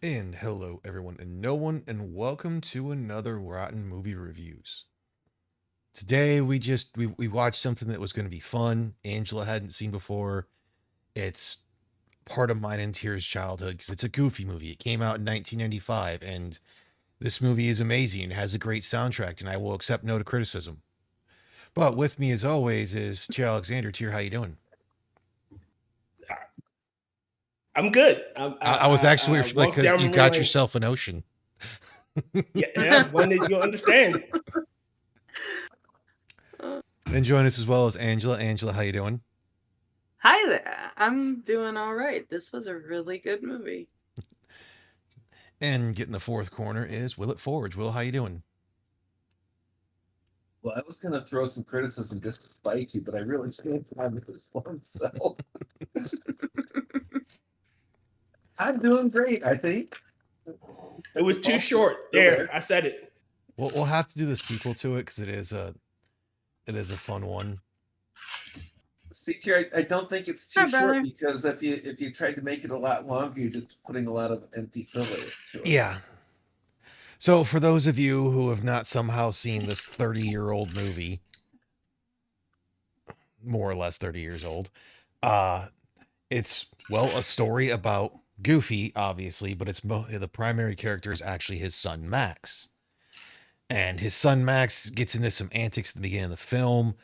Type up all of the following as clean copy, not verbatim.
And hello, everyone, and no one, and welcome to another Rotten Movie Reviews. Today, we watched something that was going to be fun. Angela hadn't seen before. It's part of mine and Tier's childhood because it's a goofy movie. It came out in 1995, and this movie is amazing. It has a great soundtrack, and I will accept no criticism. But with me, as always, is Tier Alexander. Tier, how you doing? I'm good. I was actually I like, walked because down you memory got lane. yourself an ocean. Yeah, one that you'll understand. And join us as well as Angela. Angela, how you doing? Hi there. I'm doing all right. This was a really good movie. And getting the fourth corner is Will It Forge. Will, how you doing? Well, I was going to throw some criticism just to spite you, but I really can't have this one. So I'm doing great, I think. It was too short. Still There, I said it. We'll have to do the sequel to it because it is a fun one. CTR, I don't think it's too Hi, short brother. because if you tried to make it a lot longer, you're just putting a lot of empty filler to it. Yeah. So for those of you who have not somehow seen this 30-year-old movie, more or less 30 years old, it's a story about Goofy, obviously, but the primary character is actually his son Max. And his son Max gets into some antics at the beginning of the film,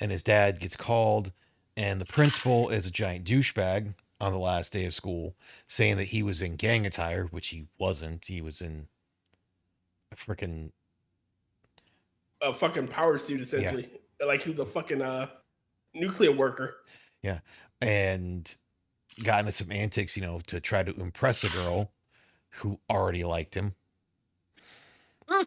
and his dad gets called, and the principal is a giant douchebag on the last day of school, saying that he was in gang attire, which he wasn't. He was in a freaking A fucking power suit, essentially. Like he was a fucking nuclear worker. yeah, and got into some antics, to try to impress a girl who already liked him.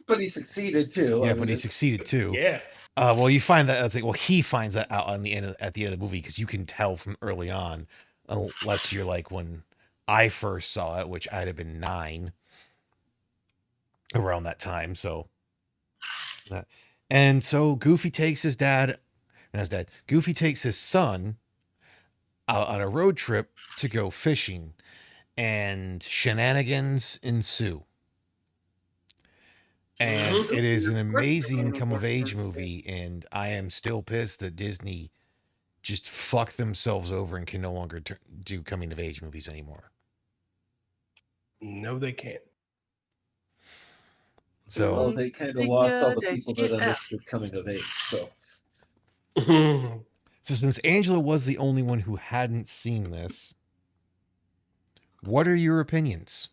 But he succeeded too. Yeah, but he succeeded too. Yeah. Well, you find that he finds that out at the end of the movie because you can tell from early on, unless you're like when I first saw it, which I'd have been 9 around that time. So Goofy takes his dad, and his dad Goofy takes his son out on a road trip to go fishing, and shenanigans ensue. And it is an amazing come of age movie, and I am still pissed that Disney just fucked themselves over and can no longer do coming of age movies anymore. No, they can't. So they kind of lost all the people that understood coming of age. So since Angela was the only one who hadn't seen this, what are your opinions?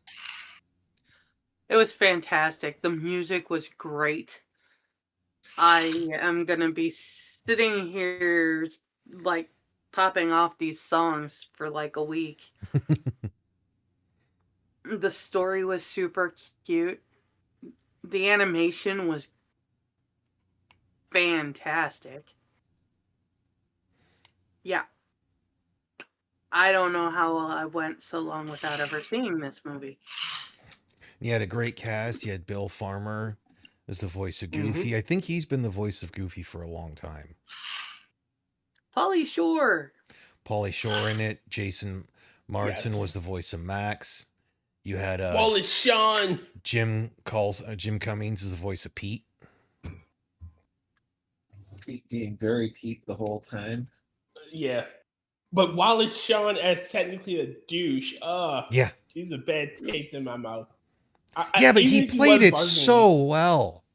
It was fantastic. The music was great. I am going to be sitting here like popping off these songs for like a week. The story was super cute. The animation was fantastic. Yeah. I don't know how I went so long without ever seeing this movie. You had a great cast. You had Bill Farmer as the voice of Goofy. I think he's been the voice of Goofy for a long time. Pauly Shore in it. Jason Martin was the voice of Max. You had Wallace Shawn. Jim Cummings is the voice of Pete. Pete being very Pete the whole time. Yeah. But Wallace Shawn as technically a douche. Yeah. He's a bad taste in my mouth. But he played it so well.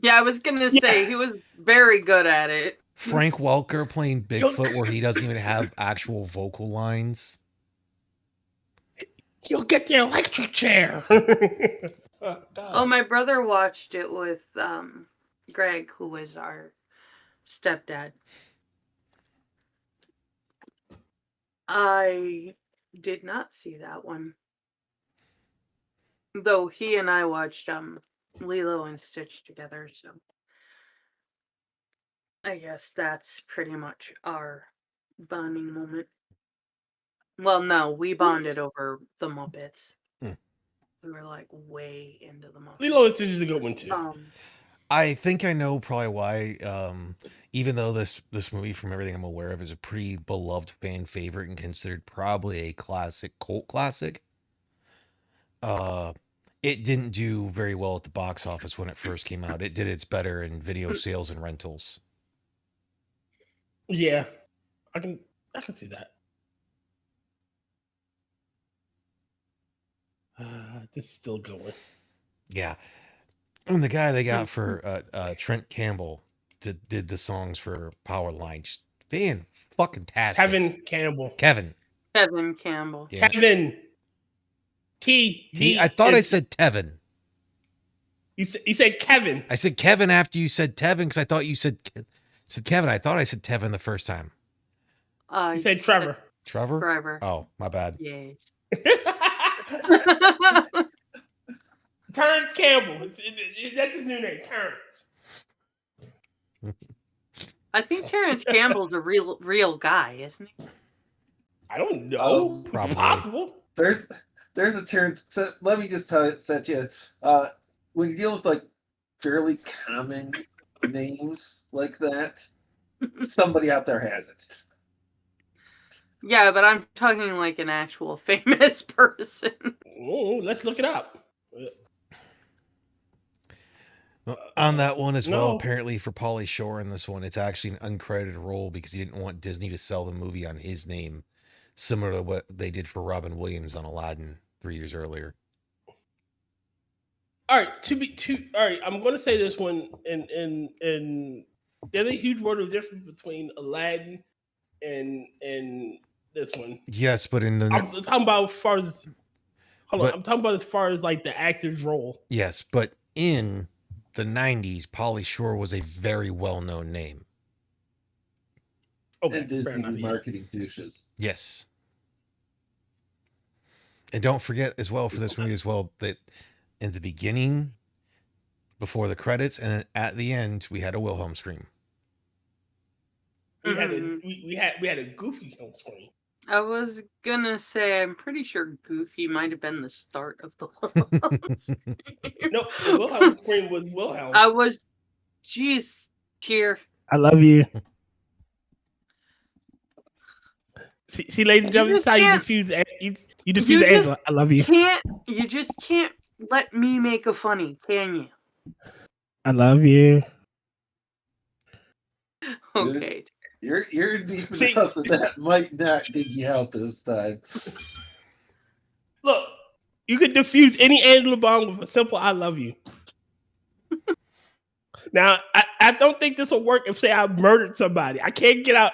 Yeah, I was going to say, he was very good at it. Frank Welker playing Bigfoot where he doesn't even have actual vocal lines. You'll get the electric chair. Oh, my brother watched it with Greg, who was our stepdad. I did not see that one. Though he and I watched Lilo and Stitch together, so I guess that's pretty much our bonding moment. Well, no, we bonded over the Muppets. We were like way into the Muppets. Lilo and Stitch is a good one too. I think I know probably why. Even though this movie, from everything I'm aware of, is a pretty beloved fan favorite and considered probably a cult classic. it didn't do very well at the box office when it first came out. It did its better in video sales and rentals. Yeah, I can see that. This is still going. Yeah. And the guy they got for Trent Campbell did the songs for Powerline. Just fan fucking tastic. Kevin Campbell. Kevin. Kevin Campbell. Yeah. Kevin. T. I thought I said Tevin. You said Kevin. I said Kevin after you said Tevin because I thought you said Kevin. I thought I said Tevin the first time. You said Trevor. Trevor? Trevor. Oh, my bad. Yeah. Terrence Campbell. That's his new name, Terrence. I think Terrence Campbell's a real guy, isn't he? I don't know. Probably. Possible. There's a Terrence. So let me just set you. When you deal with like fairly common names like that, somebody out there has it. Yeah, but I'm talking like an actual famous person. Oh, let's look it up. Well, on that one as well, No. apparently for Pauly Shore in this one, it's actually an uncredited role because he didn't want Disney to sell the movie on his name, similar to what they did for Robin Williams on Aladdin 3 years earlier. All right, all right, I'm gonna say this one, and there's a huge word of difference between Aladdin and this one. Yes, but in the I'm talking about as far as But- I'm talking about as far as like the actor's role. yes, but in the 90s, Pauly Shore was a very well-known name. Okay, And fair Disney enough, be yeah. marketing douches. Yes. And don't forget as well for this movie as well that in the beginning, before the credits, and at the end, we had a Wilhelm scream. We had Mhm. we had a Goofy home screen. I was gonna say, I'm pretty sure Goofy might have been the start of the Wilhelm. No, the Wilhelm screen was Wilhelm. I was, jeez, tear. I love you. See, ladies and gentlemen, this is how you diffuse you diffuse you just Angela. I love you. You just can't let me make a funny, can you? I love you. Okay. You're deep See- enough that might not dig you out this time. Look, you could diffuse any Angela Bond with a simple "I love you." Now, I don't think this will work if say I murdered somebody. I can't get out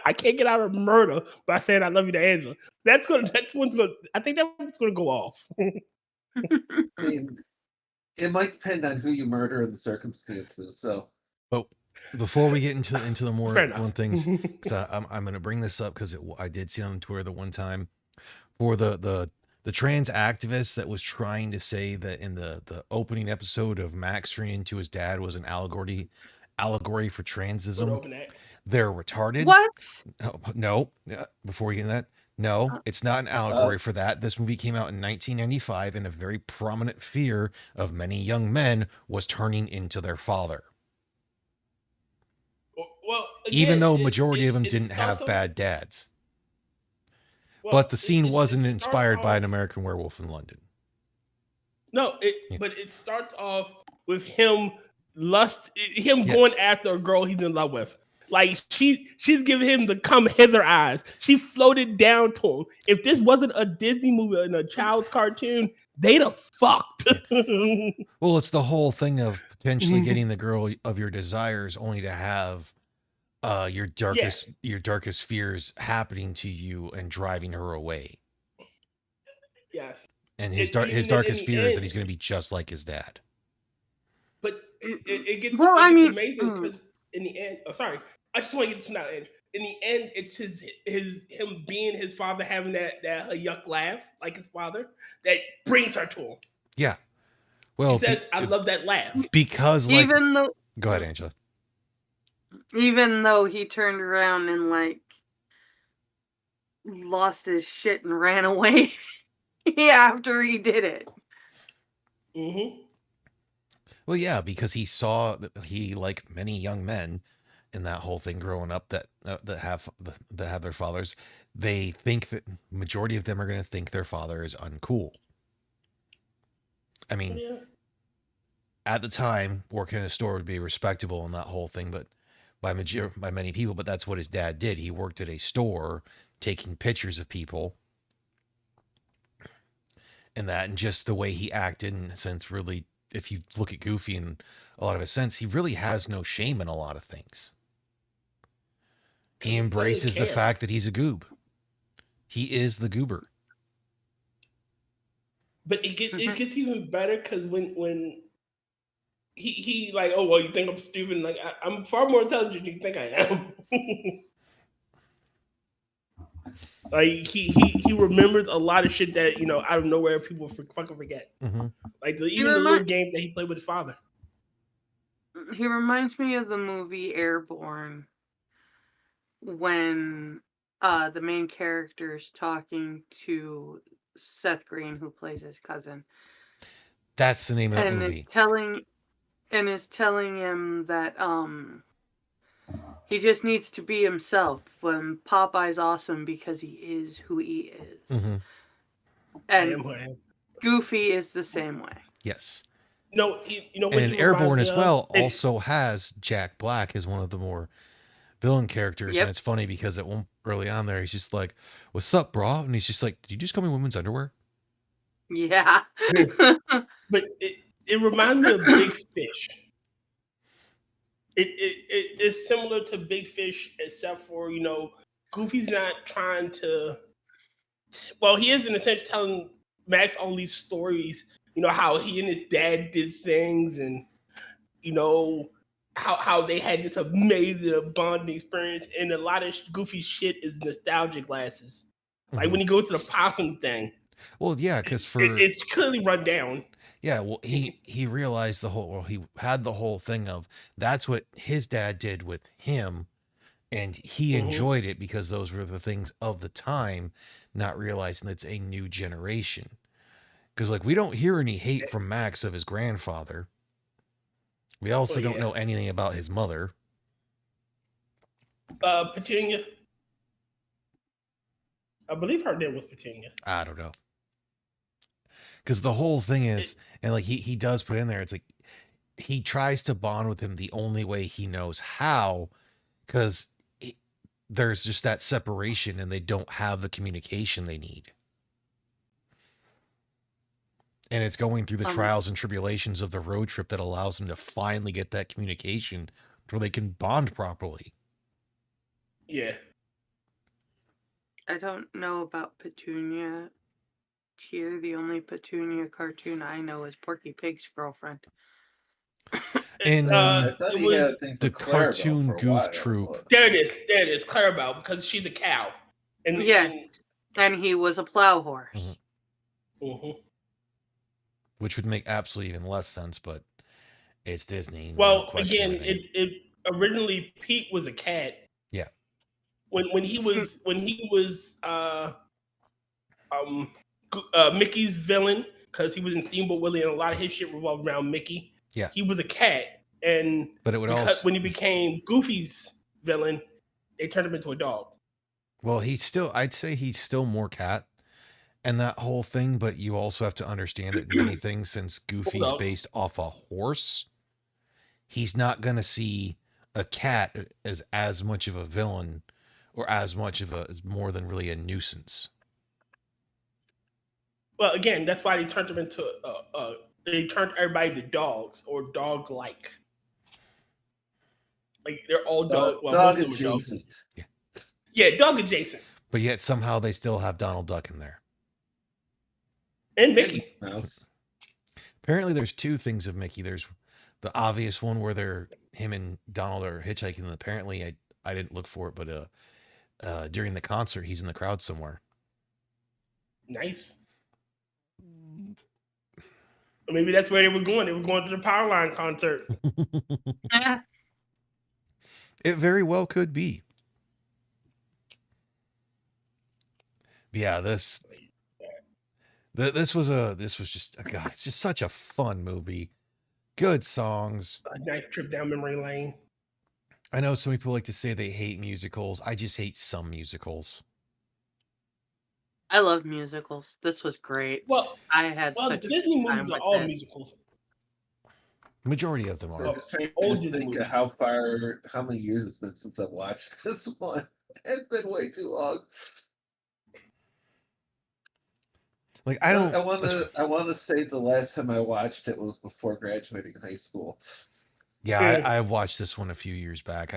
of murder by saying I love you to Angela. I think that's one's gonna go off. I mean, it might depend on who you murder and the circumstances. So But before we get into the more Fair enough. one things, because I'm going to bring this up because I did see on Twitter the one time for the trans activist that was trying to say that in the opening episode of Max turning into his dad was an allegory for transism. Open that. They're retarded. What? No. Before we get into that, no, it's not an allegory for that. This movie came out in 1995, and a very prominent fear of many young men was turning into their father. Well, Even again, though majority of them it didn't starts have off- bad dads. well, But the scene it wasn't starts inspired by off- an American Werewolf in London. No, Yeah. but it starts off with him Yes. going after a girl he's in love with. Like she's giving him the come hither eyes. She floated down to him. If this wasn't a Disney movie and a child's cartoon, they'd have fucked. Well, it's the whole thing of potentially getting the girl of your desires only to have your darkest fears happening to you and driving her away. Yes. And his Even in darkest the fear is that end- he's going to be just like his dad. But it gets, Well, it I gets mean, amazing because in the end, I just want to get to that end. In the end, it's him being his father, having that yuck laugh like his father, that brings her to him. Yeah. Well, She says, "I love that laugh." because like, Even though go ahead, Angela. he turned around and like lost his shit and ran away after he did it. Mm-hmm. Well, yeah, because he saw that he, like many young men in that whole thing growing up that have their fathers, they think that majority of them are going to think their father is uncool. I mean, Yeah. at the time, working in a store would be respectable and that whole thing, but by many people. But that's what his dad did. He worked at a store, taking pictures of people, and that, and just the way he acted, in a sense, really, if you look at Goofy in a lot of his sense, he really has no shame in a lot of things. He embraces the fact that he's a goob. He is the goober. But it gets even better because when he like, oh well, you think I'm stupid? Like I'm far more intelligent than you think I am. Like he remembers a lot of shit that out of nowhere people fucking forget. Mm-hmm. Like even the little game that he played with his father. He reminds me of the movie Airborne when the main character is talking to Seth Green, who plays his cousin. That's the name of that movie. Is telling him that he just needs to be himself. When Popeye's awesome because he is who he is. Mm-hmm. And Goofy is the same way. Yes. No, and Airborne as well also has Jack Black as one of the more villain characters. Yep. And it's funny because at one early on there, he's just like, "What's up, brah?" And he's just like, "Did you just call me women's underwear?" Yeah. But it reminds me of Big Fish. It's similar to Big Fish, except for Goofy's not trying to. Well, he is in a sense telling Max all these stories. How he and his dad did things, and how they had this amazing bonding experience. And a lot of Goofy shit is nostalgia glasses. Mm-hmm. Like when you go to the possum thing. Well, yeah, because it's clearly run down. Yeah, well, he realized he had the whole thing of that's what his dad did with him, and he mm-hmm. enjoyed it because those were the things of the time, not realizing it's a new generation. Because we don't hear any hate from Max of his grandfather. We also don't know anything about his mother. Petunia. I believe her name was Petunia. I don't know. Because the whole thing is, and he does put in there, it's like he tries to bond with him the only way he knows how, because there's just that separation and they don't have the communication they need. And it's going through the trials and tribulations of the road trip that allows them to finally get that communication where they can bond properly. Yeah. I don't know about Petunia. Here, the only Petunia cartoon I know is Porky Pig's girlfriend. And it was the cartoon Goof Troop. There it is, Clarabelle, because she's a cow. And he was a plow horse. Mm-hmm. Mm-hmm. Which would make absolutely even less sense, but it's Disney. Well, again, it originally Pete was a cat. Yeah. When he was Mickey's villain, because he was in Steamboat Willie and a lot of his shit revolved around Mickey. Yeah. He was a cat, but when he became Goofy's villain, they turned him into a dog. Well, I'd say he's still more cat. And that whole thing, but you also have to understand that many things, since Goofy's based off a horse, he's not going to see a cat as much of a villain or as more than really a nuisance. Well, again, that's why they turned him into they turned everybody to dogs or dog-like. Like they're all dog adjacent. Yeah, dog adjacent. But yet somehow they still have Donald Duck in there. And Mickey Mouse. Apparently, there's two things of Mickey. There's the obvious one where him and Donald are hitchhiking. And apparently, I didn't look for it, but during the concert, he's in the crowd somewhere. Nice. Maybe that's where they were going. They were going to the Powerline concert. It very well could be. But yeah, this was just God. It's just such a fun movie. Good songs. A nice trip down memory lane. I know some people like to say they hate musicals. I just hate some musicals. I love musicals. This was great. Well, I had such a Disney good time movies are with all it. musicals. Majority of them So are. I'm just trying Old to Disney think movies. of how many years it's been since I've watched this one. It's been way too long. Like I don't. I want to say the last time I watched it was before graduating high school. Yeah, I watched this one a few years back.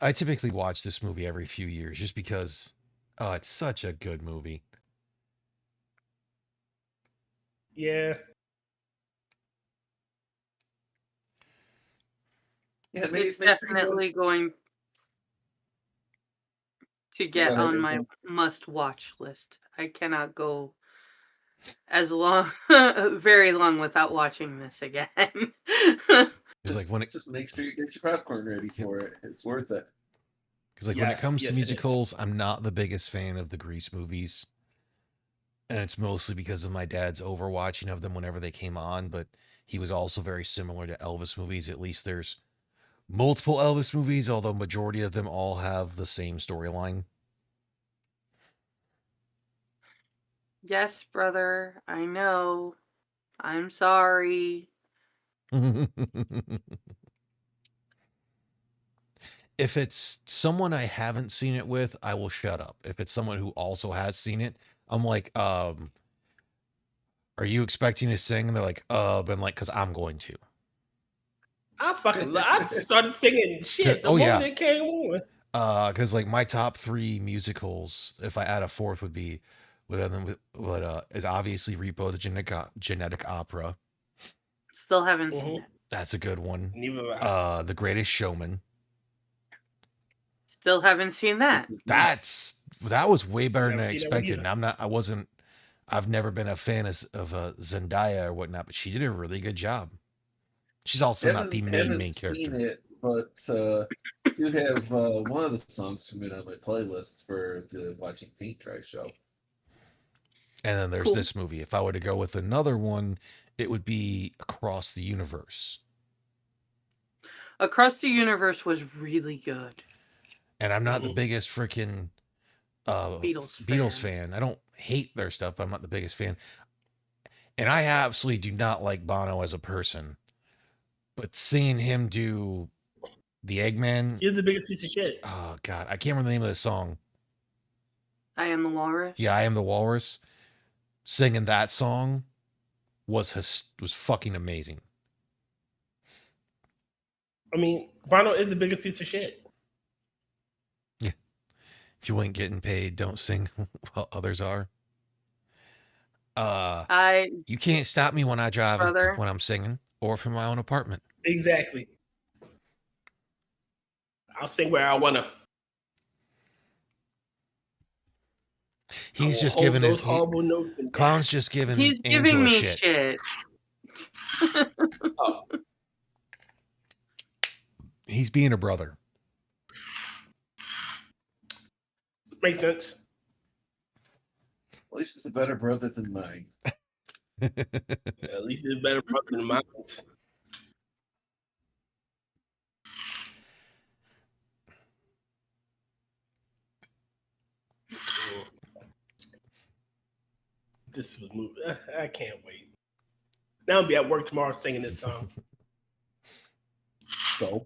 I typically watch this movie every few years just because it's such a good movie. Yeah. Yeah, It's make sure you go. definitely going to Go get ahead, on my April. must-watch list. I cannot go as long, very long without watching this again. It's like when it Just make sure you get your popcorn ready for it. It's worth it. because like when it Yes, comes to yes, it is. musicals, I'm not the biggest fan of the Grease movies, and it's mostly because of my dad's overwatching of them whenever they came on. But he was also very similar to Elvis movies. At least there's multiple Elvis movies, although majority of them all have the same storyline. Yes, brother, I know. I'm sorry. If it's someone I haven't seen it with, I will shut up. If it's someone who also has seen it, I'm like, are you expecting to sing? And they're like, and like, because I'm going to. I started singing shit the Oh, yeah. moment it came on. Because like my top three musicals, if I add a fourth, would be is obviously Repo the Genetic Opera. Still haven't seen it. That's a good one. Neither have I. The Greatest Showman. Still haven't seen that. That was way better than Never I seen that one expected. And I've never been a fan of Zendaya or whatnot, but she did a really good job. She's also not the main seen character. it, but do have one of the songs from it on my playlist for the Watching Paint Dry show. And then there's this movie. If I were to go with another one, it would be Across the Universe. Across the Universe was really good. And I'm not the biggest freaking Beatles fan. I don't hate their stuff, but I'm not the biggest fan. And I absolutely do not like Bono as a person. But seeing him do the Eggman. He's the biggest piece of shit. Oh, God. I can't remember the name of the song. I Am the Walrus? Yeah, I Am the Walrus. Singing that song was fucking amazing. I mean, Bono is the biggest piece of shit. Yeah. If you ain't getting paid, don't sing while others are. You can't stop me when I drive when I'm singing or from my own apartment. Exactly. I'll sing where I wanna. He's just giving his horrible notes. And Clown's just giving. He's Angela giving me shit. Oh. He's being a brother. Makes sense. At least it's a better brother than mine. At least it's a better brother than mine. This was movie. I can't wait. Now I'll be at work tomorrow singing this song. So,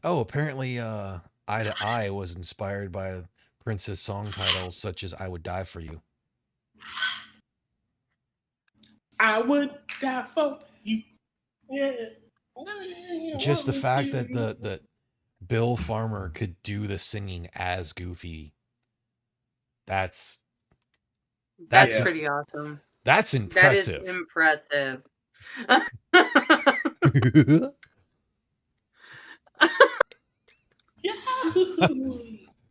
apparently, Eye to Eye was inspired by Prince's song titles such as "I Would Die for You." I would die for you. Yeah. Just the fact that that Bill Farmer could do the singing as Goofy. That's pretty awesome. That's impressive. That is impressive.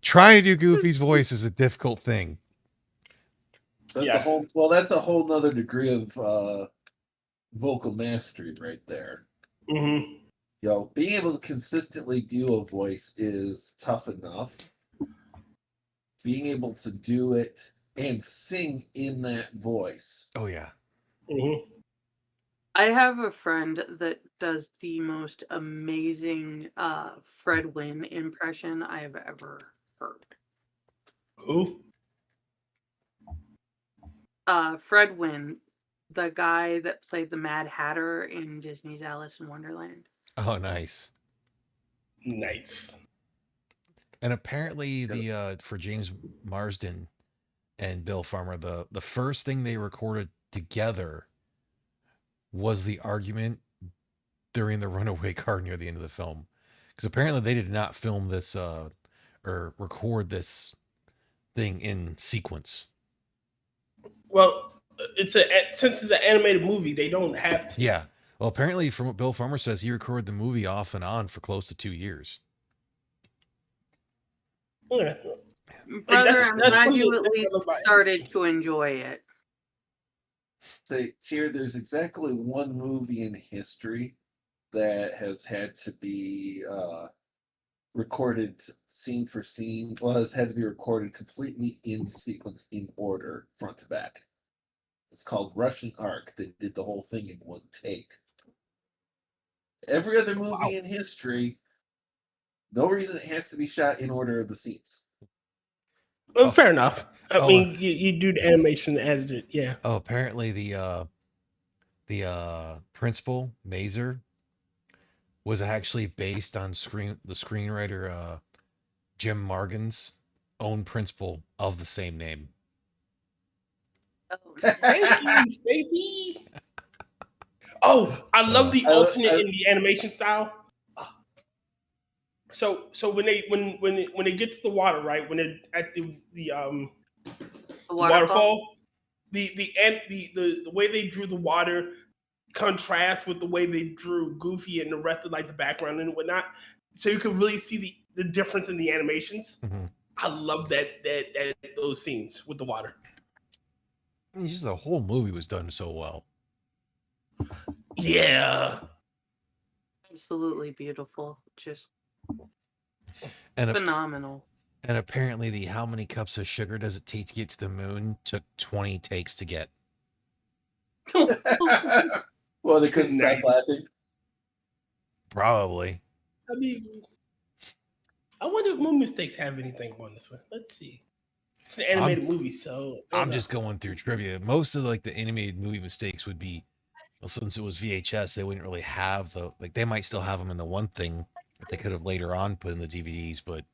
Trying to do Goofy's voice is a difficult thing. That's a whole nother degree of vocal mastery right there. Mm-hmm. Being able to consistently do a voice is tough enough. Being able to do it and sing in that voice. Oh, yeah. Mm-hmm. I have a friend that does the most amazing Fred Wynn impression I have ever heard. Who? Fred Wynn, the guy that played the Mad Hatter in Disney's Alice in Wonderland. Oh, nice. Nice. And apparently, the for James Marsden and Bill Farmer, the first thing they recorded together was the argument during the runaway car near the end of the film, because apparently they did not film this or record this thing in sequence. Well, since it's an animated movie, they don't have to. Yeah. Well, apparently, from what Bill Farmer says, he recorded the movie off and on for close to 2 years. Yeah. Brother, I'm that's glad one you of at the- least that's one of my- started to enjoy it. Say, Tier, there's exactly one movie in history that has had to be recorded scene for scene. Well, has had to be recorded completely in sequence, in order, front to back. It's called Russian Ark. They did the whole thing in one take. Every other movie in history, no reason it has to be shot in order of the scenes. Well, fair enough. I Oh. mean, you do the animation, edit it, yeah. Oh, apparently the principal Mazer was actually based on the screenwriter Jim Morgan's own principal of the same name. Oh, Thank you, Stacy. Oh, I love the alternate in the animation style. So when they get to the water, right? When they're at the waterfall, the way they drew the water contrasts with the way they drew Goofy and the rest of like the background and whatnot. So you can really see the difference in the animations. Mm-hmm. I love that those scenes with the water. It's just the whole movie was done so well. Yeah. absolutely beautiful. Just And phenomenal. And apparently the how many cups of sugar does it take to get to the moon took 20 takes to get. Well, they couldn't stop laughing. Probably. I mean, I wonder if Moon Mistakes have anything on this one. Let's see. It's an animated movie, so I'm just going through trivia. Most of like the animated movie mistakes would be, well, since it was VHS, they wouldn't really have they might still have them in the one thing that they could have later on put in the DVDs, but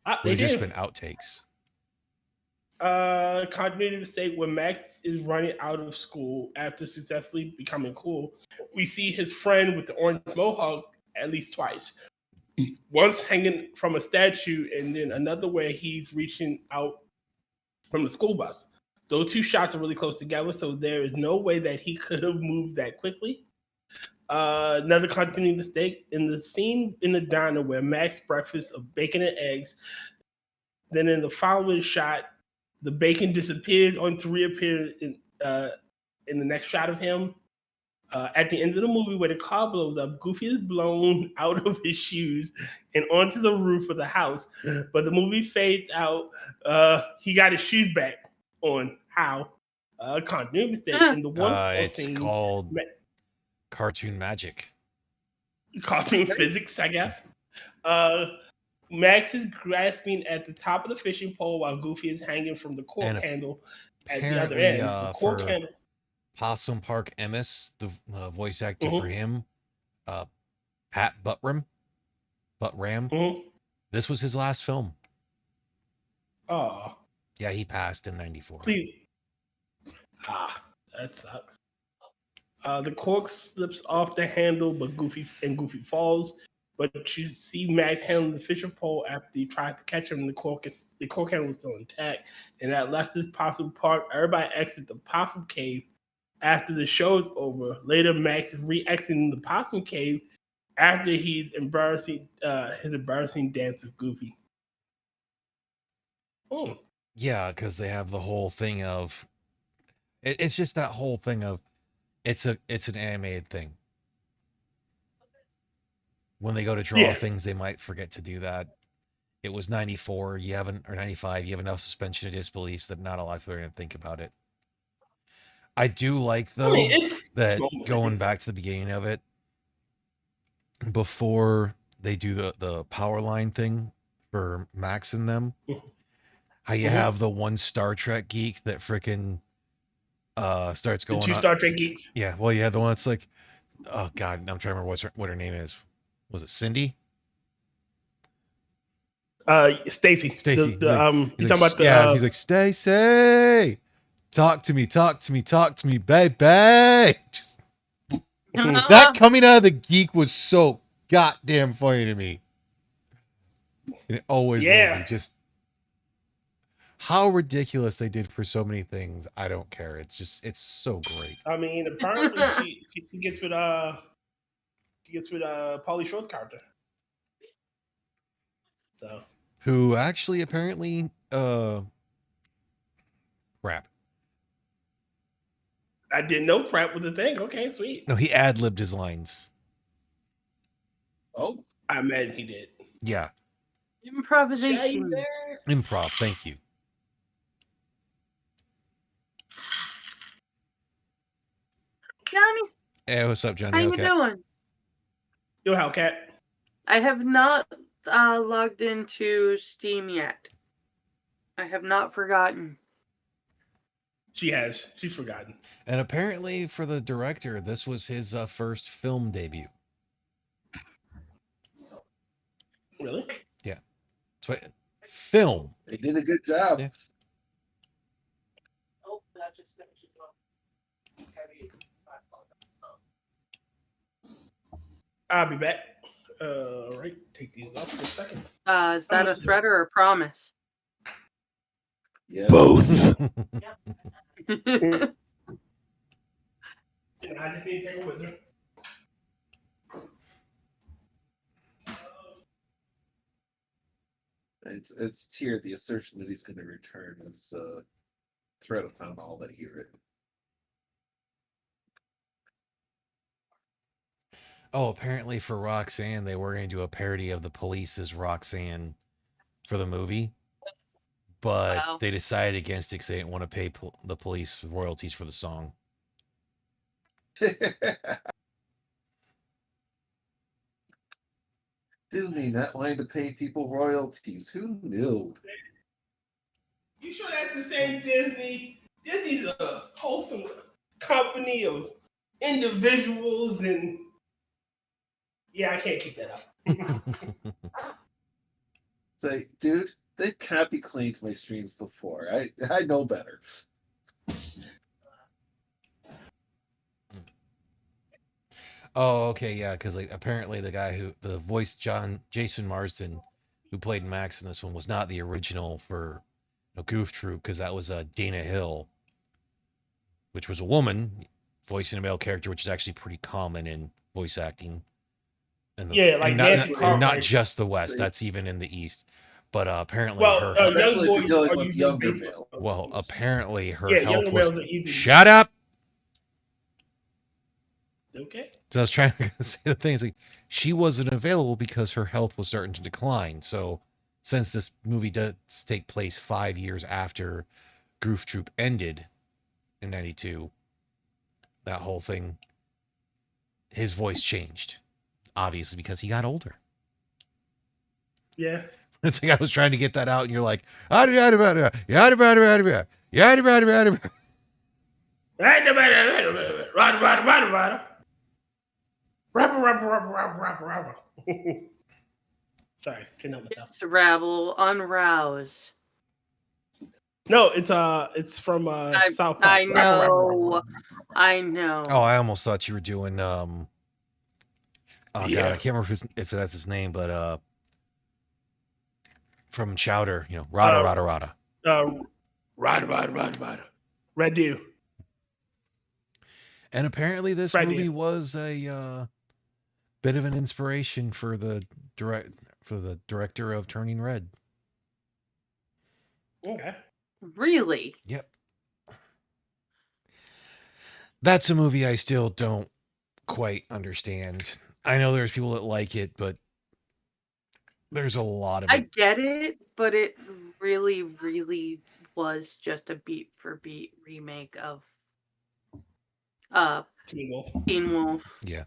they would have just did. been outtakes. Continuity mistake when Max is running out of school after successfully becoming cool. We see his friend with the orange mohawk at least twice. Once hanging from a statue, and then another where he's reaching out from the school bus. Those two shots are really close together, so there is no way that he could have moved that quickly. Another continuity mistake in the scene in the diner where Max breakfast of bacon and eggs. Then in the following shot, the bacon disappears only to reappear in the next shot of him. At the end of the movie, where the car blows up, Goofy is blown out of his shoes and onto the roof of the house. But the movie fades out. He got his shoes back on. How? Continuity mistake in the one. It's called cartoon magic. Cartoon physics, I guess. Max is grasping at the top of the fishing pole while Goofy is hanging from the cork handle at the other end. The cork handle. Possum Park Emmis, the voice actor for him, Pat Buttram. This was his last film. Oh. Yeah, he passed in 94. Please. That sucks. The cork slips off the handle, but Goofy falls. But you see Max handling the fishing pole after he tried to catch him. The cork handle was still intact, and that left the Possum Park. Everybody exits the Possum Cave after the show is over. Later, Max is re-exiting the Possum Cave after his embarrassing dance with Goofy. Oh. Yeah, because they have the whole thing of it's just that whole thing of it's an animated thing. When they go to draw things, they might forget to do that. It was 94, or 95, you have enough suspension of disbeliefs that not a lot of people are going to think about it. I do like, though, that going back to the beginning of it, before they do the power line thing for Max and them, how you have the one Star Trek geek that freaking starts The going two on. Star Trek geeks. Yeah, well, yeah, the one that's like, oh god, I'm trying to remember what her name is. Was it Cindy? Stacy. Stacy. You talking about the yeah, he's like, Stacy, talk to me, baby. Just that coming out of the geek was so goddamn funny to me. And it always will be. Just how ridiculous they did for so many things. I don't care. It's so great. I mean, apparently she gets with Pauly Shore's character. So Who actually apparently crap. I didn't know crap was a thing. Okay, sweet. No, he ad-libbed his lines. Oh, I imagine he did. Yeah. Improvisation. Improv, thank you. Johnny, Hey, what's up, Johnny? how you doing? Yo, Hellcat. I have not logged into Steam yet. I have not forgotten. She has. She's forgotten. And apparently, for the director, this was his first film debut. Really? Yeah. So, film. they did a good job. Yeah. I'll be back. Right. Take these off for a second. Is that a threat or a promise? Yeah. Both. And I just need to take a wizard. It's here. The assertion that he's going to return is threat upon all that hear it. Oh, apparently for Roxanne, they were going to do a parody of The Police's Roxanne for the movie. But Wow. they decided against it because they didn't want to pay the police royalties for the song. Disney not wanting to pay people royalties. Who knew? You sure that's the same Disney? Disney's a wholesome company of individuals, and yeah, I can't keep that up. Say, dude, they've copy cleaned my streams before. I know better. Oh, okay, yeah, because like apparently the guy who the voice Jason Marsden, who played Max in this one, was not the original for Goof Troop, because that was Dana Hill, which was a woman voicing a male character, which is actually pretty common in voice acting. And not just the West. That's even in the East. But apparently, especially if you're dealing with younger males. Well, apparently her health was. Shut up. Okay. So I was trying to say the thing is like she wasn't available because her health was starting to decline. So since this movie does take place 5 years after Goof Troop ended in '92, that whole thing, his voice changed, obviously because he got older. Yeah. It's like I was trying to get that out, and you're like, Sorry, couldn't help myself. It's rabble, unrouse. No, it's from South Park. I know. I know. Oh, I almost thought you were doing oh god, I can't remember if that's his name, but from Chowder, Rada Rada Rada. Rada. Red Dew. And apparently this movie was a bit of an inspiration for the director of Turning Red. Okay. Really? Yep. That's a movie I still don't quite understand. I know there's people that like it, but there's a lot of it. I get it, but it really, really was just a beat for beat remake of Teen Wolf. Yeah.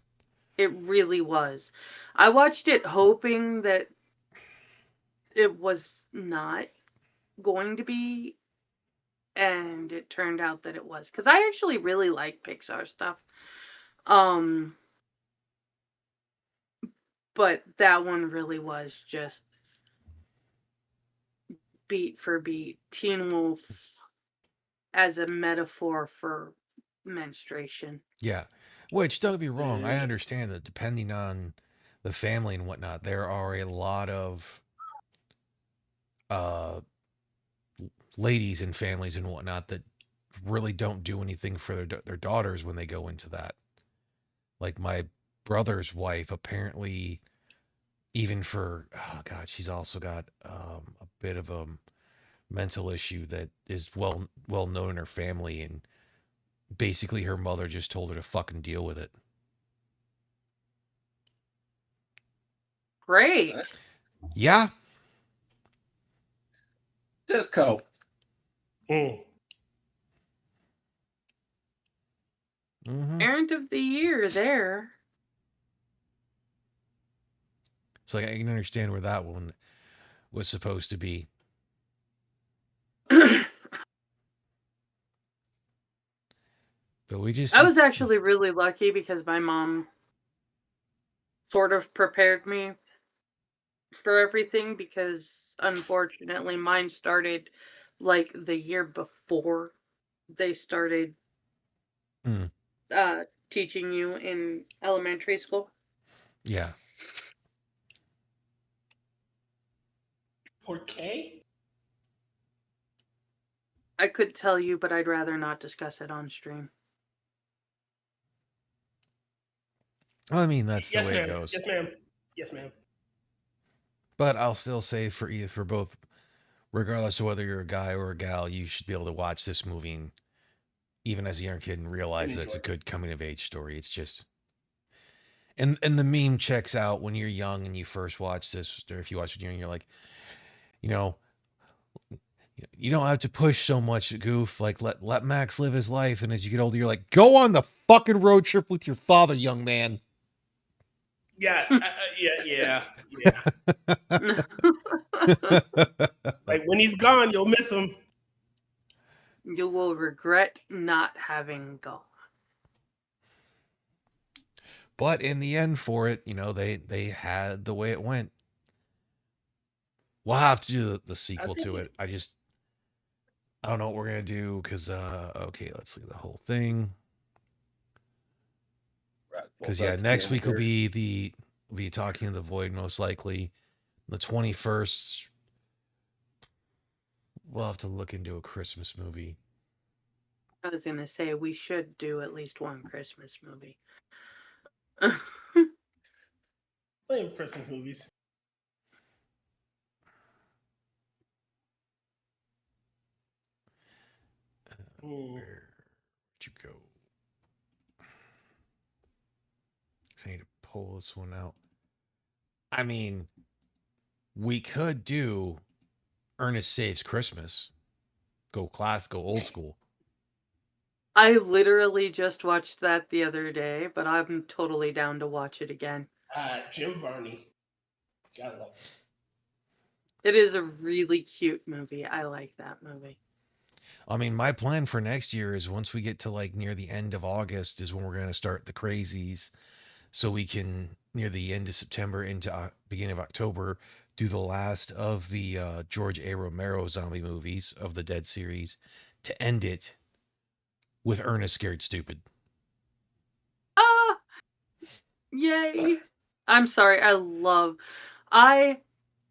It really was. I watched it hoping that it was not going to be and it turned out that it was, because I actually really like Pixar stuff. But that one really was just beat for beat Teen Wolf as a metaphor for menstruation. Yeah. Which, don't get me wrong, I understand that depending on the family and whatnot, there are a lot of uh ladies and families and whatnot that really don't do anything for their daughters when they go into that. Like my brother's wife, apparently, even for oh god, she's also got a bit of a mental issue that is well known in her family, and basically her mother just told her to fucking deal with it. Great. Yeah. Disco. Mm. Parent of the year there. So I can understand where that one was supposed to be. But we just I was actually really lucky because my mom sort of prepared me for everything, because unfortunately mine started like the year before they started teaching you in elementary school. Yeah. For K? I could tell you, but I'd rather not discuss it on stream. Well, I mean, that's Yes, the way ma'am. it goes. Yes, ma'am. Yes, ma'am. But I'll still say for both, regardless of whether you're a guy or a gal, you should be able to watch this movie, and even as a young kid, and realize that it's a good coming of age story. It's just, and the meme checks out when you're young and you first watch this, or if you watch it young, you're like, you know, you don't have to push so much, goof. Like let Max live his life, and as you get older, you're like, go on the fucking road trip with your father, young man. Yes. Yeah. Like when he's gone, you'll miss him. You will regret not having gone. But in the end, for it, they had the way it went. We'll have to do the sequel to it. I don't know what we're gonna do because okay, let's look at the whole thing. Because next week will be Talking in the Void, most likely. The 21st, we'll have to look into a Christmas movie. I was gonna say we should do at least one Christmas movie. Playing Christmas movies. Where'd you go? I need to pull this one out. I mean, we could do Ernest Saves Christmas. Go old school. I literally just watched that the other day, but I'm totally down to watch it again. Jim Varney. Gotta love it. It is a really cute movie. I like that movie. I mean, my plan for next year is once we get to like near the end of August is when we're going to start the crazies, so we can near the end of September into beginning of October do the last of the George A. Romero zombie movies of the Dead series to end it with Ernest Scared Stupid. Yay. I'm sorry. I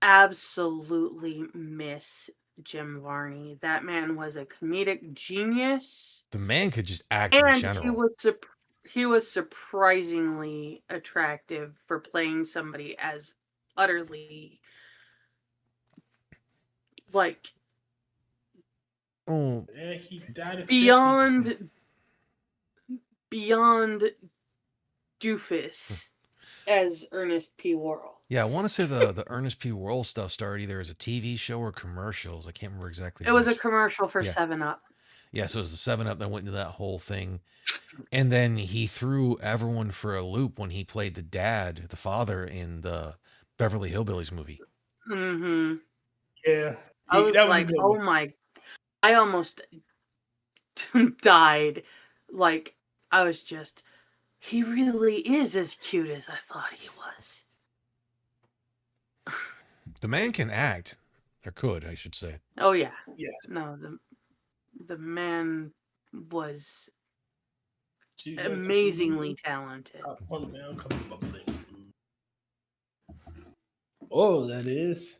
absolutely miss Jim Varney. That man was a comedic genius. The man could just act in general. He was surprisingly attractive for playing somebody as utterly like he died beyond doofus as Ernest P. Worrell. Yeah, I want to say the Ernest P. Worrell stuff started either as a TV show or commercials. I can't remember exactly. It was a commercial for 7-Up. Yeah, so it was the 7-Up that went into that whole thing. And then he threw everyone for a loop when he played the father in the Beverly Hillbillies movie. Mm-hmm. Yeah. I was like, oh my, I almost died, like, I was just, he really is as cute as I thought he was. The man can act, or could, I should say. Oh yeah. Yes. No, the man was She got some amazingly food. talented. One down comes bubbling. Oh, that is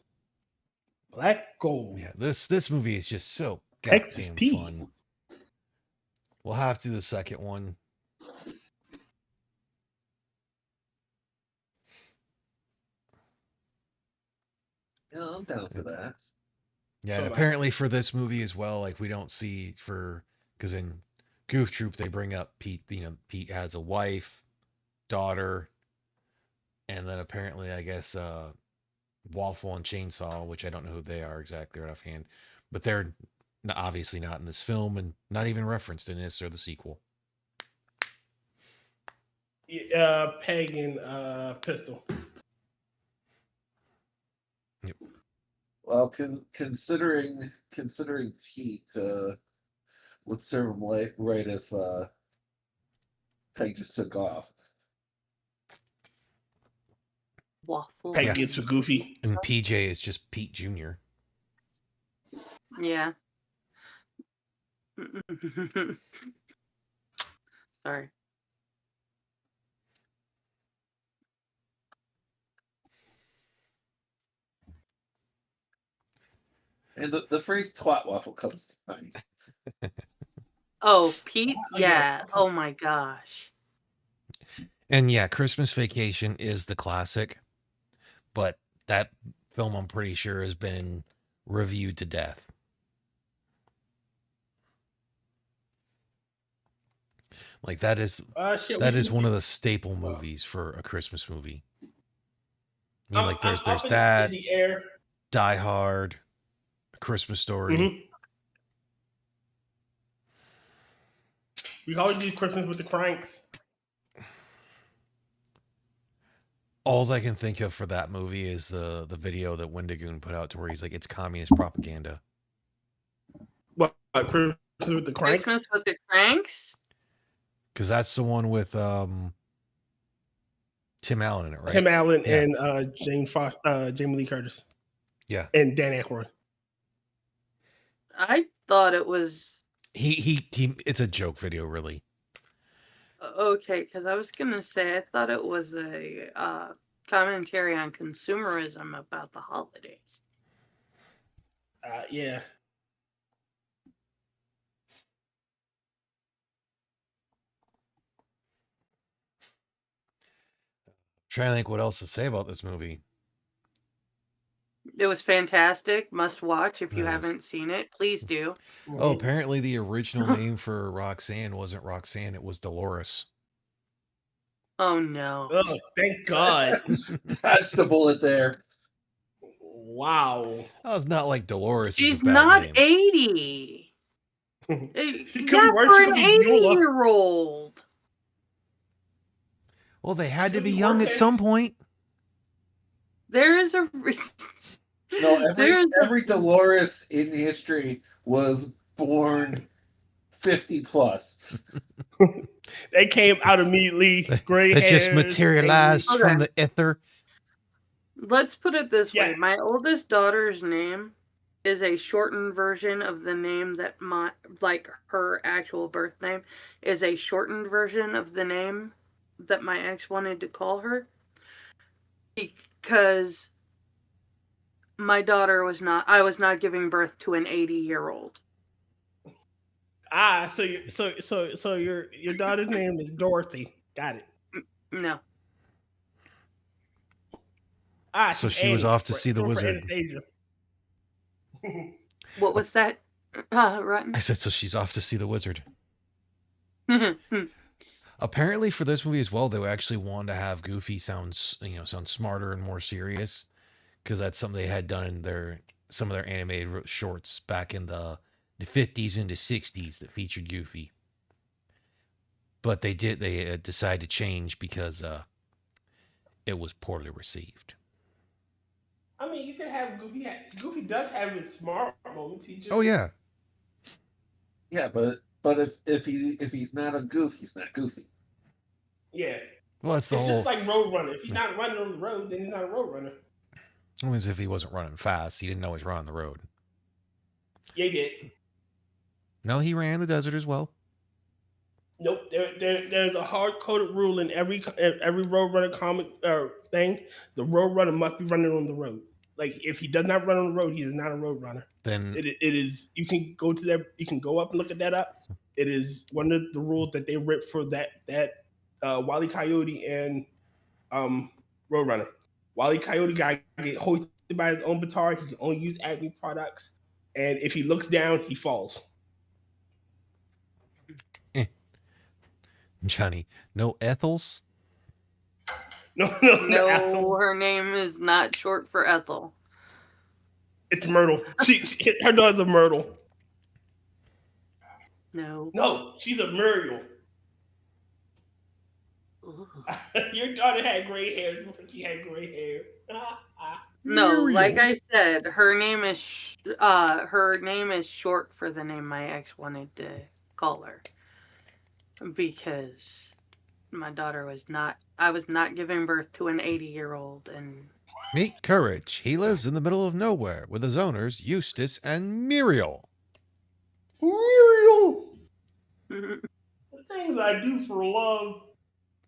Black Gold. Yeah, this movie is just so Texas goddamn Pete. fun. We'll have to do the second one. Yeah, I'm down for that. Yeah, So, and like- apparently for this movie as well, like we don't see because in Goof Troop they bring up Pete. You know, Pete has a wife, daughter, and then apparently I guess Waffle and Chainsaw, which I don't know who they are exactly right offhand, but they're obviously not in this film and not even referenced in this or the sequel. Peg and Pistol. Well, considering Pete would serve him right if Peg just took off. Waffle. Peg Yeah. gets for Goofy. And PJ is just Pete Jr. Yeah. Sorry. And the phrase twat waffle comes to mind. Oh, Pete? Oh, yeah. Yeah. Oh my gosh. And yeah, Christmas Vacation is the classic, but that film I'm pretty sure has been reviewed to death. Like that is one of the staple movies for a Christmas movie. I mean, like there's that, the air. Die Hard, A Christmas Story. Mhm. We always do Christmas with the Cranks. All I can think of for that movie is the video that Wendigoon put out to where he's like, it's communist propaganda. What Christmas with the Cranks? Christmas with the Cranks? Because that's the one with Tim Allen in it, right? Tim Allen Yeah. and Jamie Lee Curtis. Yeah. And Dan Aykroyd. I thought it was He it's a joke video, really. okay, because I was gonna say I thought it was a commentary on consumerism about the holidays. Yeah. Trying to think what else to say about this movie. It was fantastic. Must watch if you It is. haven't seen it. Please do. Oh, apparently the original name for Roxanne wasn't Roxanne, it was Dolores. Oh no. Oh, thank God. Dodged the bullet there. Wow. Oh, it's not like Dolores is She's a bad not name. 80. She could Yeah, be worse. for She an could be Beulah. 80-year-old. Well, they had to Could be be young at worse. some point. There is a No, There's a- every Dolores in history was born 50 plus. They came out immediately. Gray It just hairs, materialized Okay. from the ether. Let's put it this way. Yes. My oldest daughter's name is a shortened version of the name that her actual birth name is a shortened version of the name that my ex wanted to call her. Because I was not giving birth to an 80-year-old. So your daughter's name is Dorothy. Got it. No. So she's she was Annie off to for- see the for wizard. Anastasia. What was that? Rotn? I said, so she's off to see the wizard. Apparently, for this movie as well, they actually wanted to have Goofy sound smarter and more serious, because that's something they had done in some of their animated shorts back in the 50s into 60s that featured Goofy. But they decided to change because it was poorly received. I mean, you could have Goofy. Goofy does have his smart moments. He just Oh yeah, Yeah, but But if he's not a goof, he's not goofy. Yeah. Well, that's the It's whole. just like Roadrunner. If he's not running on the road, then he's not a Roadrunner. As if he wasn't running fast, he didn't always run on the road. Yeah, he did. No, he ran in the desert as well. Nope. There's a hard-coded rule in every Roadrunner comic thing. The Roadrunner must be running on the road. Like if he does not run on the road, he is not a Roadrunner. Then It is. You can go to that. You can go up and look at that up. It is one of the rules that they ripped for that Wile E. Coyote and Roadrunner. Wile E. Coyote guy get hoisted by his own petard. He can only use Acme products, and if he looks down, he falls. Johnny, no Ethels. No, her name is not short for Ethel. It's Myrtle. Her daughter's a Myrtle. No, she's a Muriel. Your daughter had gray hair. It looked like she had gray hair. No, Muriel. like I said, her name is short for the name my ex wanted to call her, because my daughter was not. I was not giving birth to an 80-year-old, and Meet Courage. He lives in the middle of nowhere with his owners, Eustace and Muriel. Muriel. The things I do for love.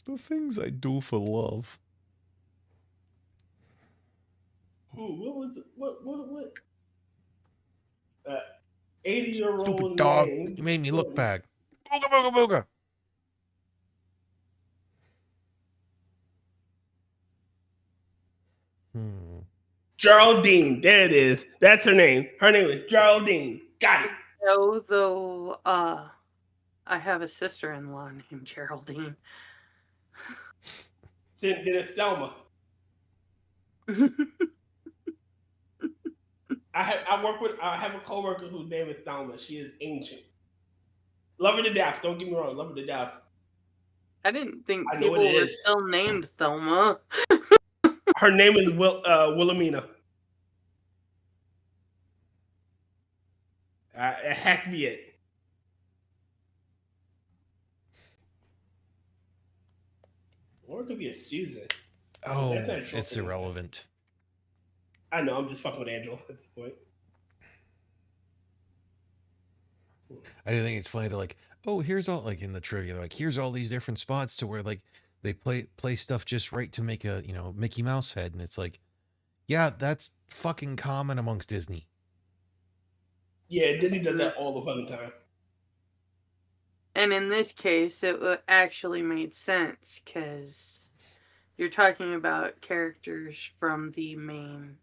The things I do for love. What was it? What? 80-year-old Stupid dog. man. You made me look bad. Booga booga booga. Geraldine. There it is. That's her name. Her name is Geraldine. Got it. no, though I have a sister-in-law named Geraldine. Then it's Thelma. I have a coworker whose name is Thelma. She is ancient. Love her to death. Don't get me wrong. Love her to death. I didn't think I know people what it were is. still named Thelma. Her name is Wilhelmina. It has to be it. Or it could be a Susan. Oh, That's not short it's for anything. irrelevant. I know. I'm just fucking with Angela at this point. I do think it's funny. They're like, oh, here's all, like in the trivia, they're like, here's all these different spots to where like they play stuff just right to make a, Mickey Mouse head. And it's like, yeah, that's fucking common amongst Disney. Yeah, Disney does that all the fucking time. And in this case, it actually made sense, because you're talking about characters from the main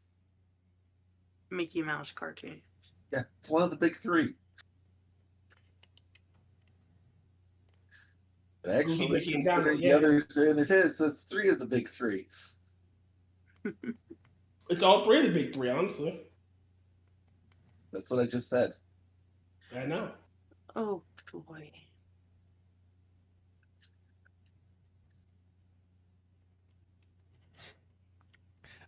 Mickey Mouse cartoon. Yeah, it's one of the big three. But actually, Mickey, and considering Donald, the yeah. others are in the head, so it's three of the big three. It's all three of the big three, honestly. That's what I just said. I know. Oh boy.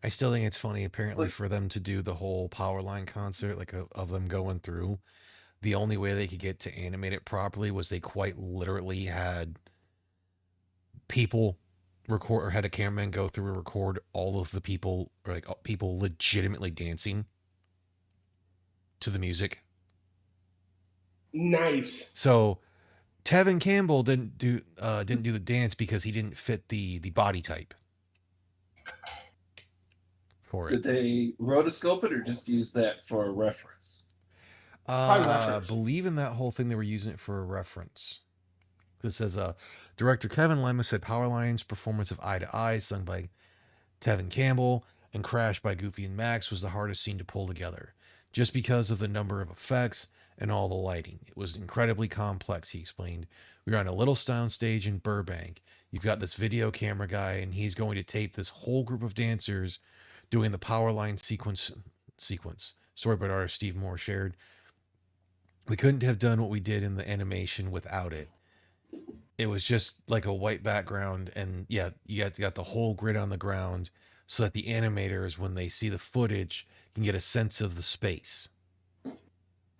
I still think it's funny, apparently, like- for them to do the whole Powerline concert, like of them going through. The only way they could get to animate it properly was they quite literally had people record, or had a cameraman go through and record all of the people, or like people legitimately dancing to the music. Nice. So Tevin Campbell didn't do the dance because he didn't fit the body type for it. Did they rotoscope it or just use that for a reference? reference. Believe in that whole thing they were using it for a reference. This says director Kevin Lima said Powerline's performance of Eye to Eye, sung by Tevin Campbell, and Crash by Goofy and Max was the hardest scene to pull together, just because of the number of effects and all the lighting. It was incredibly complex, he explained. We were on a little sound stage in Burbank. You've got this video camera guy, and he's going to tape this whole group of dancers doing the Powerline sequence. Storyboard artist Steve Moore shared. We couldn't have done what we did in the animation without it. It was just like a white background, and yeah, you got the whole grid on the ground so that the animators, when they see the footage, can get a sense of the space.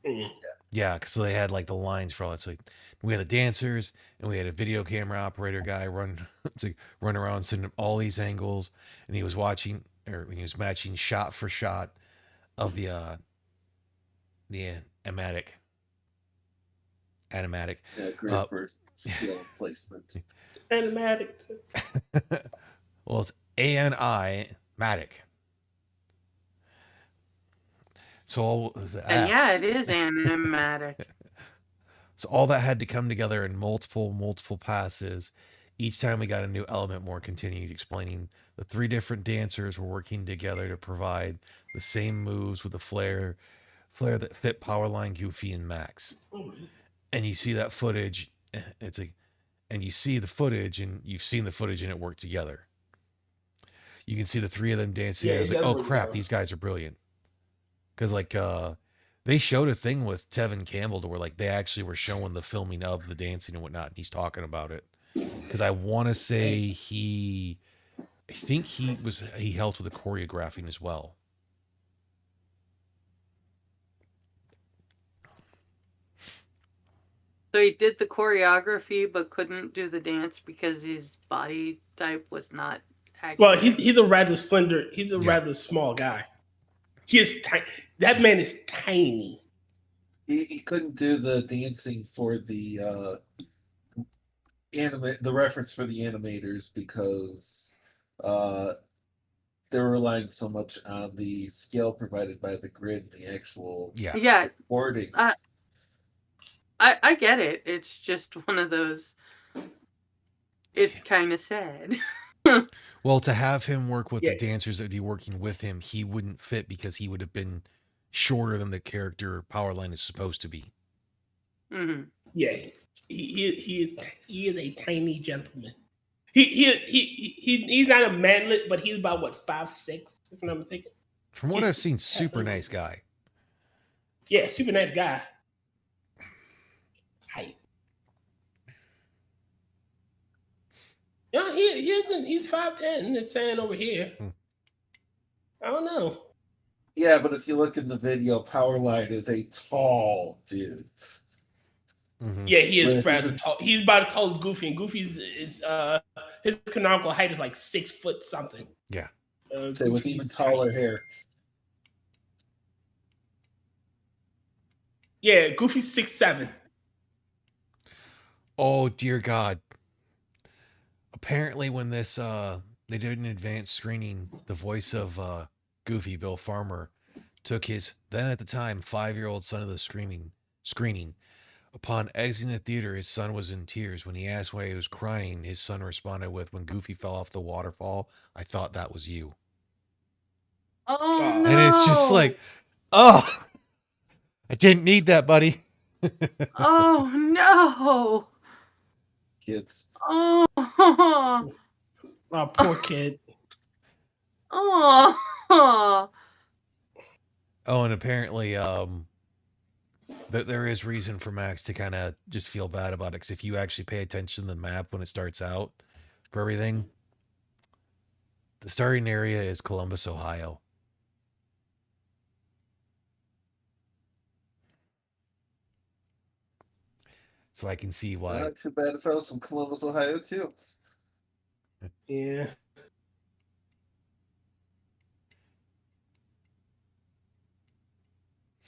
Mm. Yeah, because they had like the lines for all that. So like, we had the dancers, and we had a video camera operator guy run to run around, sending all these angles, and he was watching or he was matching shot for shot of the animatic. Yeah, Uh, great for skill placement. Animatics. well, it's Ani-matic. So all And that, yeah, it is animatic. so all that had to come together in multiple passes. Each time we got a new element, more continued explaining the three different dancers were working together to provide the same moves with the flair that fit Powerline, Goofy, and Max. And you see that footage. It's like, and you see the footage, and you've seen the footage, and it worked together. You can see the three of them dancing. Yeah, And it's it like, does oh work crap, together. these guys are brilliant. Because like they showed a thing with Tevin Campbell to where like they actually were showing the filming of the dancing and whatnot. And he's talking about it. Because I want to say I think he helped with the choreographing as well. So he did the choreography but couldn't do the dance because his body type was not Well, accurate. he's a rather slender. He's a Yeah. rather small guy. He is tiny. That man is tiny. He couldn't do the dancing for the the reference for the animators because they were relying so much on the scale provided by the grid, the actual Yeah. Yeah, boarding. I get it. It's just one of those. It's kind of sad. Well, to have him work with Yeah. the dancers that would be working with him, he wouldn't fit because he would have been shorter than the character Powerline is supposed to be. hmm Yeah, he is a tiny gentleman. He's not a manlet, but he's about what 5'6", if I'm not mistaken. From what I've seen, super nice guy. Yeah, super nice guy. Height. Yeah, he isn't. He's 5'10". It's saying over here. I don't know. Yeah, but if you look in the video, Powerline is a tall dude. Mm-hmm. Yeah, he is With rather even- tall. He's about as tall as Goofy, and Goofy's is his canonical height is like 6 foot something. Yeah. Say with even taller hair. Yeah, Goofy's 6'7". Oh dear God. Apparently when this they did an advanced screening, the voice of Goofy, Bill Farmer, took his then at the time 5-year-old son to the screening. Upon exiting the theater, his son was in tears. When he asked why he was crying, his son responded with, "When Goofy fell off the waterfall, I thought that was you." Oh no! And it's just like, oh, I didn't need that, buddy. Oh no! Kids. Oh, Oh, poor kid. oh. Oh, and apparently, that there is reason for Max to kind of just feel bad about it. Because if you actually pay attention to the map when it starts out for everything, the starting area is Columbus, Ohio. So I can see why. Not too bad if I was from Columbus, Ohio, too. Yeah.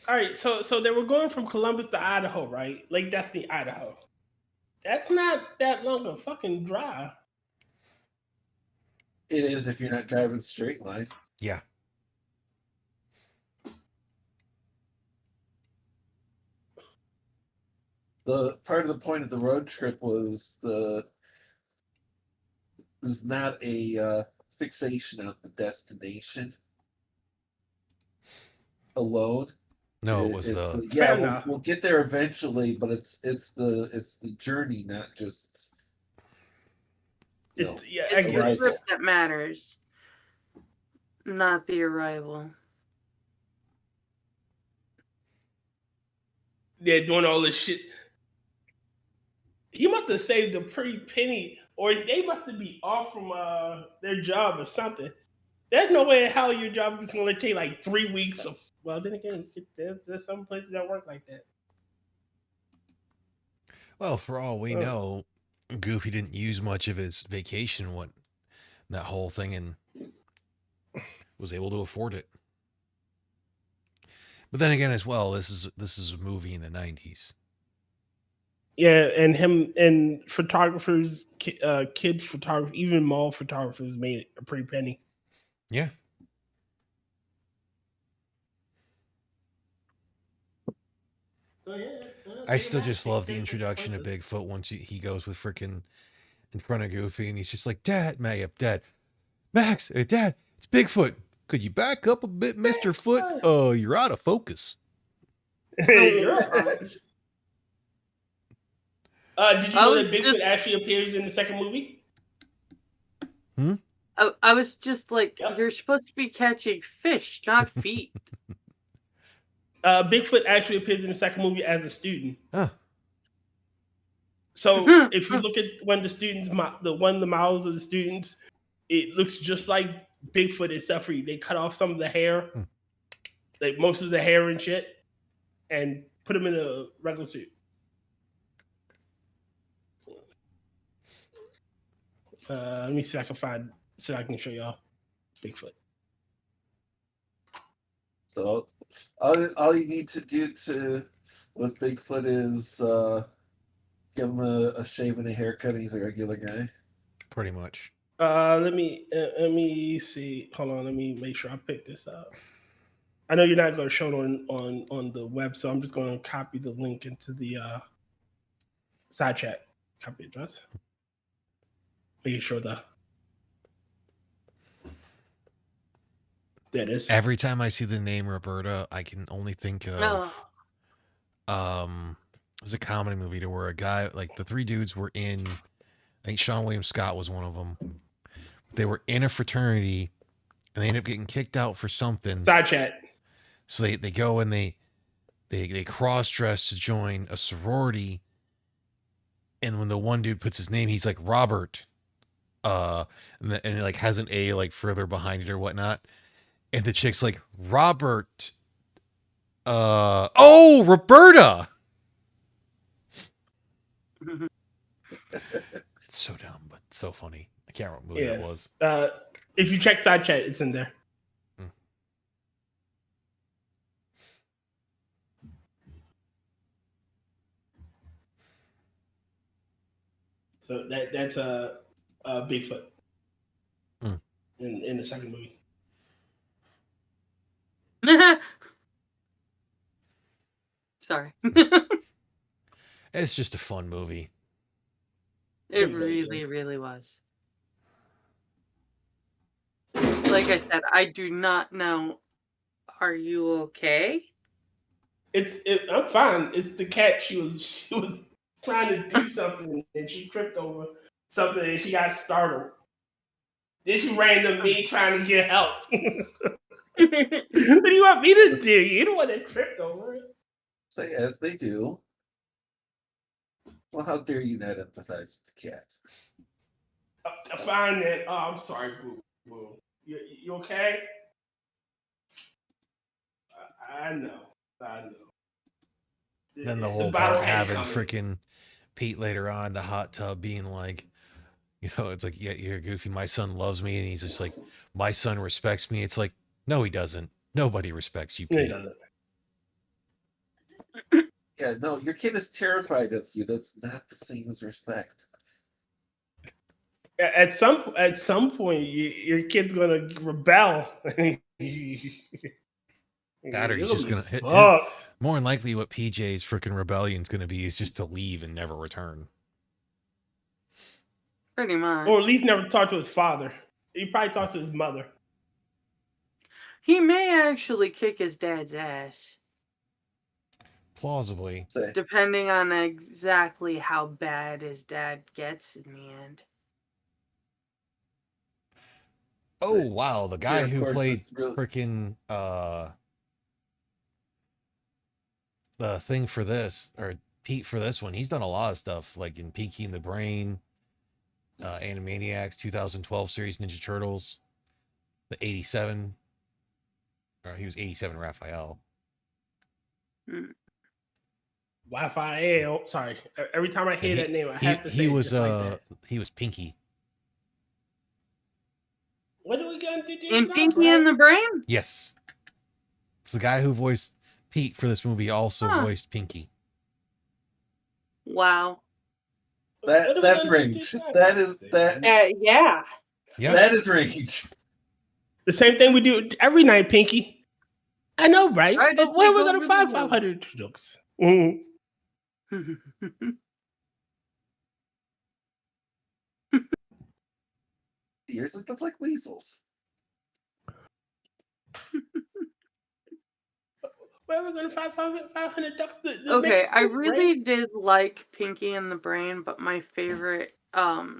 All right, so they were going from Columbus to Idaho, right? Lake Destiny, Idaho. That's not that long a fucking drive. It is if you're not driving straight line. Yeah. The part of the point of the road trip was there's not a fixation on the destination alone. No, it was the yeah. Fair enough. We'll get there eventually, but it's the journey, not just Yeah, I It's get the it. Right. trip that matters, not the arrival. They're doing all this shit. He must have saved a pretty penny, or they must have be off from their job or something. There's no way in hell your job is going to take like 3 weeks of. Well, then again, there's some places that work like that. Well, for all we Oh. know, Goofy didn't use much of his vacation, what that whole thing, and was able to afford it. But then again, as well, this is a movie in the '90s. Yeah, and him and photographers, kid photographers, even mall photographers made a pretty penny. Yeah. So yeah, I still just love the introduction of Bigfoot once he goes with freaking in front of Goofy and he's just like, Dad, Max, hey, Dad, it's Bigfoot. Could you back up a bit, Mr. Foot? Oh, you're out of focus. You're right. Did you I know was that Bigfoot just- actually appears in the second movie? I was just like, Yep. you're supposed to be catching fish, not feet. Bigfoot actually appears in the second movie as a student. Huh. So if you look at when the students, the mouths of the students, it looks just like Bigfoot, except for they cut off some of the hair, like most of the hair and shit, and put him in a regular suit. Let me see if I can find so I can show y'all Bigfoot. So all you need to do with Bigfoot is give him a shave and a haircut. He's a regular guy. Pretty much. Let me see. Hold on. Let me make sure I pick this up. I know you're not going to show it on the web, so I'm just going to copy the link into the side chat. Copy address. Making sure there it is. Every time I see the name Roberta, I can only think of it's a comedy movie to where a guy, like the three dudes were in, I think Sean William Scott was one of them. They were in a fraternity and they end up getting kicked out for something. Side chat. So they go and they cross dress to join a sorority. And when the one dude puts his name, he's like Robert, and it like has an A like further behind it or whatnot. And the chick's like Robert. Oh, Roberta. It's so dumb, but so funny. I can't remember what movie that was. If you check side chat, it's in there. So that's a Bigfoot in the second movie. Sorry. It's just a fun movie. It really, really was. Like I said, I do not know. Are you okay? I'm fine. It's the cat. She was trying to do something and she tripped over something and she got startled. Then she ran to me trying to get help. What do you want me to do? You don't want to trip over it. Say as they do. Well, how dare you not empathize with the cat? I find that. Oh, I'm sorry, Boo. You okay? I know. Then the whole part having freaking Pete later on the hot tub being like, it's like, yeah, you're Goofy. My son loves me, and he's just like, my son respects me. It's like, no, he doesn't. Nobody respects you, Pete. No, he doesn't. Yeah, no, your kid is terrified of you. That's not the same as respect. At some point, your kid's gonna rebel. That or he's just gonna hit. More than likely, what PJ's freaking rebellion's gonna be is just to leave and never return. Pretty much. Or at least never talk to his father. He probably talks to his mother. He may actually kick his dad's ass. Plausibly. Depending on exactly how bad his dad gets in the end. Oh, wow. The guy who played freaking the thing for this, or Pete for this one, he's done a lot of stuff, like in Pinky and the Brain, Animaniacs, 2012 series, Ninja Turtles, the 87. Or he was 87 Raphael. Wi-Fi L. Sorry. Every time I hear that name, I have to say he it was just like that. he was Pinky. What are we gonna do In now, Pinky Brad? and the Brain? Yes. It's the guy who voiced Pete for this movie also voiced Pinky. Wow. That's range. That is Yeah. Yeah. that is range. The same thing we do every night, Pinky. I know, right? Right, But it's where like are we gonna over find the moon. 500 jokes? Mhm. Ears look like weasels. Where are we gonna find 500 ducks? Okay, I really did like Pinky and the Brain, but my favorite Animaniacs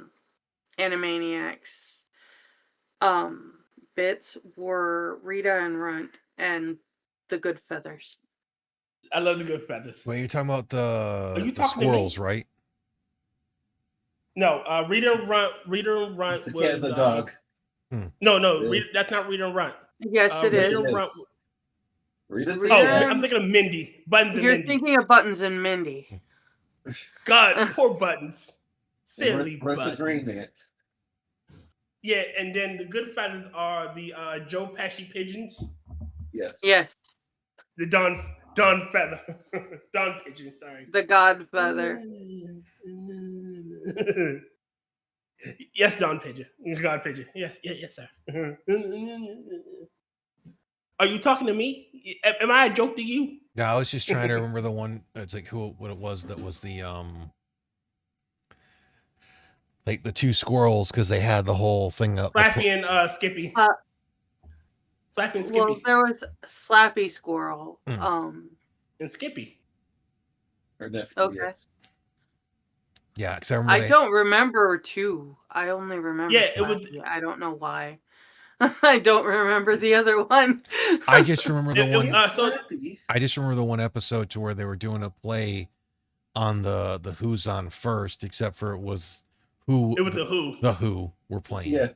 bits were Rita and Runt and the Good Feathers. I love the Good Feathers. Well, you're talking about Are you the talking to me? squirrels, right? No, Rita and Runt It's the was cat and the dog. No, Really? that's not Rita and Runt. Yes, it Yes, is. it Rita and Runt. is. Rita's the Rita Oh, cat. I'm thinking of Mindy. Buttons and You're Mindy. thinking of Buttons and Mindy. God, poor Buttons. Silly Runt's his Buttons. rain man. Yeah, and then the Good Feathers are the Joe Pesci pigeons. Yes. Yes, The Don Feather. Don pigeon, sorry. the God Feather. Yes, Don Pigeon. God Pigeon. Yes, sir. Are you talking to me? Am I a joke to you? No, I was just trying to remember the one. It's like what it was that was the like the two squirrels because they had the whole thing up. Slappy and Skippy. Slappy and Skippy. Well, there was Slappy Squirrel. And Skippy. Her nephew. Okay. Yes. Yeah, because I remember. I don't remember two. I only remember. Yeah, it was- Slappy. I don't know why. I don't remember the other one. I just remember the one. Slappy. I just remember the one episode to where they were doing a play on the Who's on first, except for it was Who. It was the Who. The Who were playing. Yeah.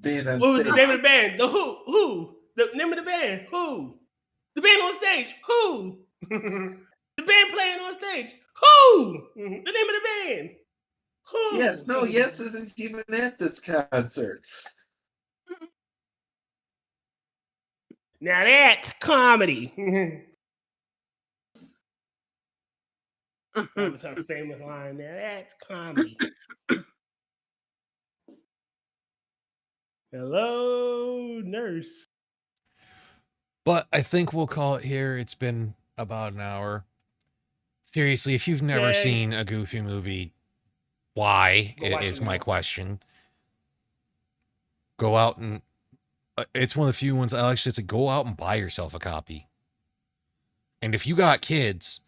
Being on What was stage. the name of the band? The Who. Who. The name of the band. Who. The band on stage. Who. The band playing on stage. Who. The name of the band. Who. Yes, no, yes isn't even at this concert. Now that's comedy. That was her famous line. Now that's comedy. Hello, nurse. But I think we'll call it here. It's been about an hour. Seriously, if you've never Yay. seen a Goofy movie, why Go watch is it my now. question. Go out and it's one of the few ones I actually say go out and buy yourself a copy. And if you got kids,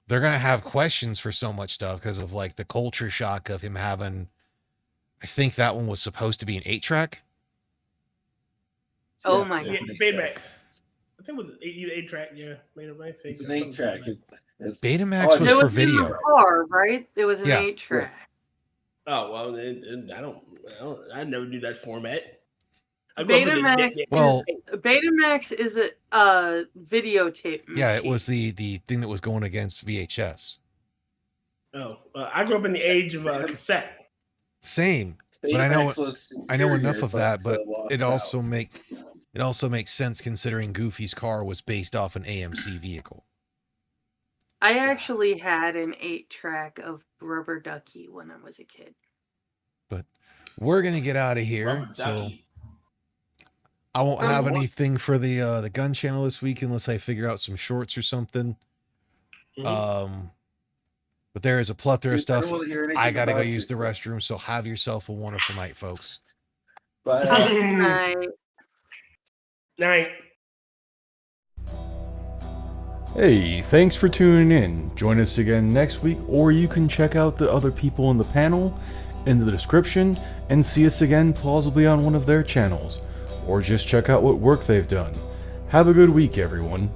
they're gonna have questions for so much stuff because of like the culture shock of him having. I think that one was supposed to be an 8-track. Oh my Yeah, Betamax. I think it was either 8-track, yeah. Betamax. It's an 8-track. Betamax Oh, was It for was in video. the car, right? It was an Yeah. 8-track. Yes. Oh well, I never do that format. I go for Betamax. Well, Betamax is a videotape machine. yeah, it was the thing that was going against VHS. I grew up in the age of cassette. Same, but I know Betamax was I know enough superior, of that, but lost it out. also makes sense considering Goofy's car was based off an AMC vehicle. I actually had an 8-track of Rubber Ducky when I was a kid. But we're gonna get out of here, Rubber so Ducky. I won't have What? anything for the gun channel this week unless I figure out some shorts or something. Mhm. But there is a plethora of Dude, I stuff. don't wanna hear anything I gotta go about use the you. restroom, so have yourself a wonderful night, folks. But Night. Night. Hey, thanks for tuning in. Join us again next week, or you can check out the other people in the panel in the description and see us again plausibly on one of their channels, or just check out what work they've done. Have a good week, everyone.